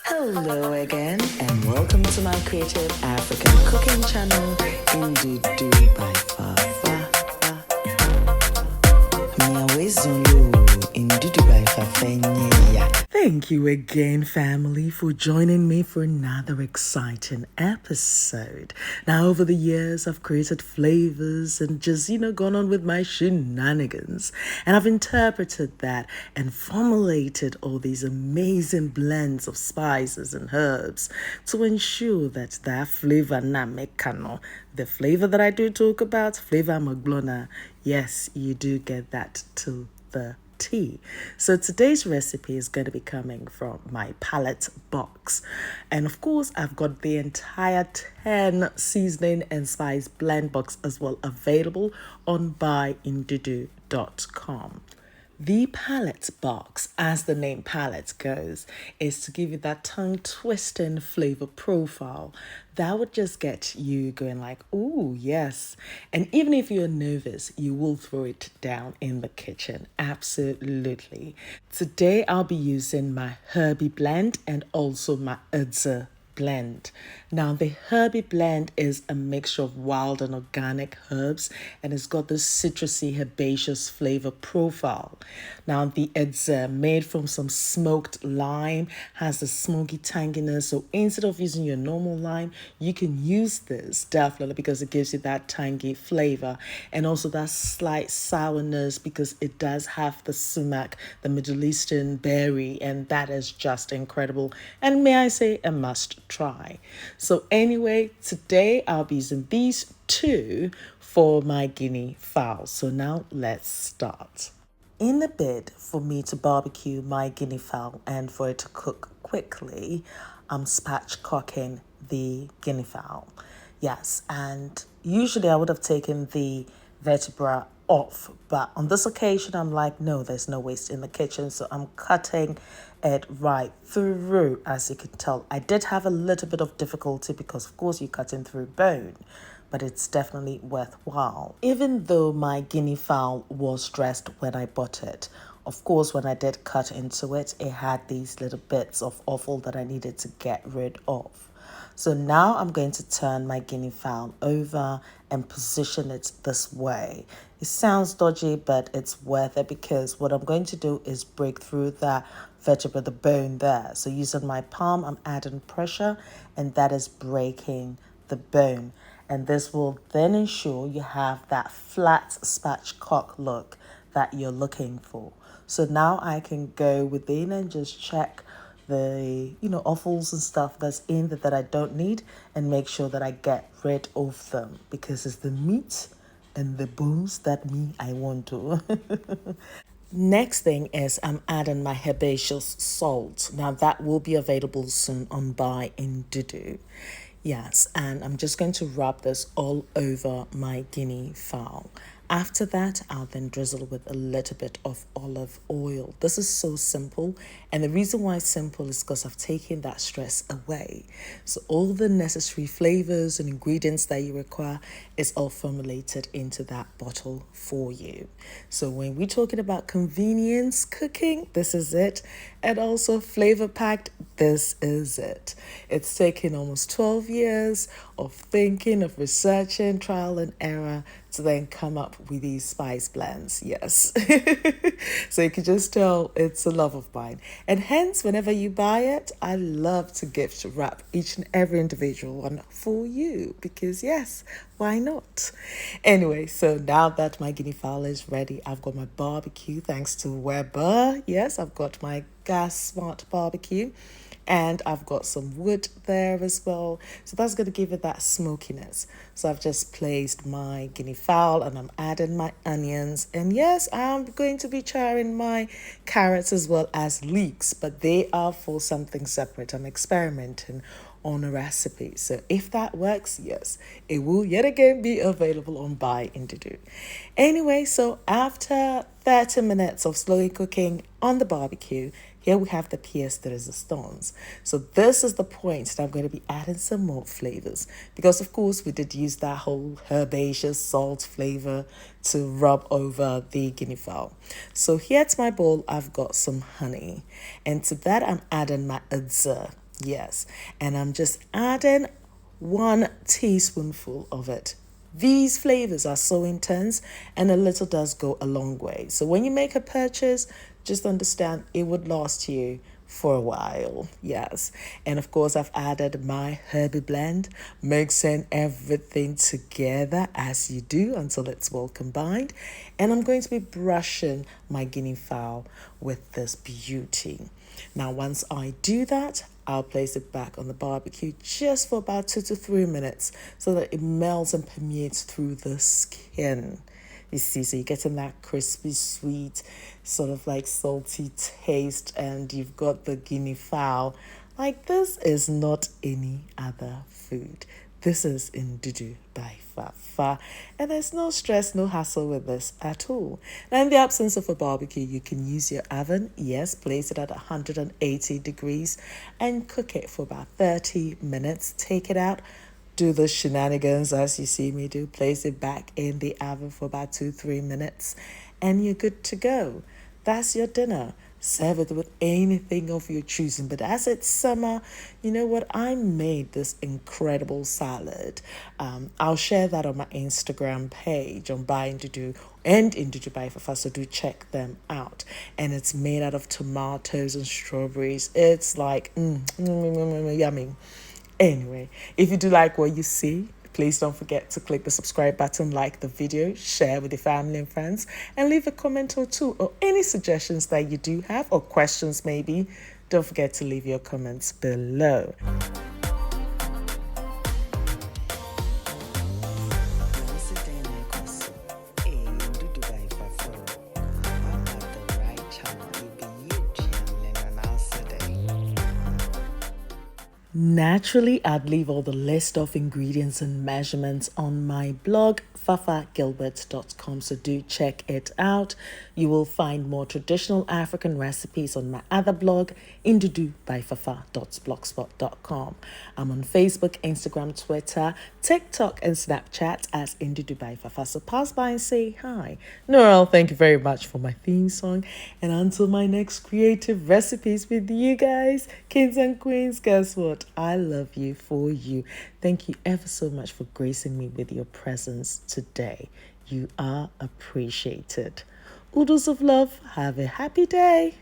Hello again, and welcome to my creative African cooking channel, Ndudu by Fafa. Miawe Zulu, Ndudu by Fafa. Thank you again, family, for joining me for another exciting episode. Now, over the years, I've created flavors and just, gone on with my shenanigans. And I've interpreted that and formulated all these amazing blends of spices and herbs to ensure that that flavor na mekano, the flavor that I do talk about, flavor maglona, yes, you do get that to the tea. So today's recipe is going to be coming from my palette box. And of course, I've got the entire 10 seasoning and spice blend box as well available on buyndudu.com. The palette box, as the name palette goes, is to give you that tongue-twisting flavor profile that would just get you going like, ooh, yes. And even if you're nervous, you will throw it down in the kitchen. Absolutely. Today, I'll be using my Herby Blend and also my Edzè blend. Now, the Herby Blend is a mixture of wild and organic herbs, and it's got this citrusy, herbaceous flavor profile. Now, the Edzè, made from some smoked lime, has the smoky tanginess. So instead of using your normal lime, you can use this definitely because it gives you that tangy flavor and also that slight sourness because it does have the sumac, the Middle Eastern berry, and that is just incredible. And may I say, a must try. So anyway, today I'll be using these two for my guinea fowl. So now let's start. In a bid for me to barbecue my guinea fowl and for it to cook quickly, I'm spatchcocking the guinea fowl. Yes, and usually I would have taken the vertebra off, but on this occasion I'm like, no, there's no waste in the kitchen, so I'm cutting it right through. As you can tell, I did have a little bit of difficulty because of course you're cutting through bone, but it's definitely worthwhile. Even though my guinea fowl was dressed when I bought it, of course, when I did cut into it, it had these little bits of offal that I needed to get rid of. So now I'm going to turn my guinea fowl over and position it this way. It sounds dodgy, but it's worth it because what I'm going to do is break through that vertebra, the bone there. So using my palm, I'm adding pressure, and that is breaking the bone. And this will then ensure you have that flat spatchcock look that you're looking for. So now I can go within and just check the offals and stuff that's in there that I don't need and make sure that I get rid of them because it's the meat and the bones that I want to. Next thing is I'm adding my herbaceous salt. Now that will be available soon on Buy Ndudu. Yes, and I'm just going to rub this all over my guinea fowl. After that, I'll then drizzle with a little bit of olive oil. This is so simple, and the reason why it's simple is because I've taken that stress away. So all the necessary flavors and ingredients that you require is all formulated into that bottle for you. So when we're talking about convenience cooking, this is it. And also flavor packed, this is it. It's taken almost 12 years of thinking, of researching, trial and error to then come up with these spice blends. Yes. So you can just tell it's a love of mine. And hence, whenever you buy it, I love to gift wrap each and every individual one for you because yes, why not? Anyway, so now that my guinea fowl is ready, I've got my barbecue thanks to Weber. Yes, I've got my gas smart barbecue. And I've got some wood there as well. So that's going to give it that smokiness. So I've just placed my guinea fowl and I'm adding my onions. And yes, I'm going to be charring my carrots as well as leeks, but they are for something separate. I'm experimenting on a recipe. So if that works, yes, it will yet again be available on Buy Ndudu. Anyway, so after 30 minutes of slowly cooking on the barbecue, Here we have the pièce de résistance. So this is the point that I'm going to be adding some more flavors, because of course we did use that whole herbaceous salt flavor to rub over the guinea fowl. So here to my bowl, I've got some honey, and to that I'm adding my Edzè. Yes, and I'm just adding 1 teaspoonful of it. These flavors are so intense, and a little does go a long way. So when you make a purchase, just understand it would last you for a while. Yes. And of course, I've added my Herby Blend, mixing everything together as you do until it's well combined. And I'm going to be brushing my guinea fowl with this beauty. Now, once I do that, I'll place it back on the barbecue just for about 2 to 3 minutes so that it melts and permeates through the skin. You see, so you're getting that crispy, sweet, sort of like salty taste, and you've got the guinea fowl. Like, this is not any other food. This is Ndudu by Fafa, and there's no stress, no hassle with this at all. Now, in the absence of a barbecue, you can use your oven. Yes, place it at 180 degrees and cook it for about 30 minutes. Take it out, do the shenanigans as you see me do, place it back in the oven for about 2-3 minutes, and you're good to go. That's your dinner. Serve it with anything of your choosing. But as it's summer, you know what? I made this incredible salad. I'll share that on my Instagram page on Buy Ndudu and Ndudu by Fafa, so do check them out. And it's made out of tomatoes and strawberries. It's like yummy. Anyway, if you do like what you see, please don't forget to click the subscribe button, like the video, share with your family and friends, and leave a comment or two, or any suggestions that you do have, or questions maybe. Don't forget to leave your comments below. Naturally, I'd leave all the list of ingredients and measurements on my blog, fafagilbert.com, so do check it out. You will find more traditional African recipes on my other blog, ndudubyfafa.blogspot.com. I'm on Facebook, Instagram, Twitter, TikTok, and Snapchat as Ndudu by Fafa, so pass by and say hi. Noel, thank you very much for my theme song, and until my next creative recipes with you guys, kings and queens, guess what? I love you for you. Thank you ever so much for gracing me with your presence today. You are appreciated. Oodles of love. Have a happy day.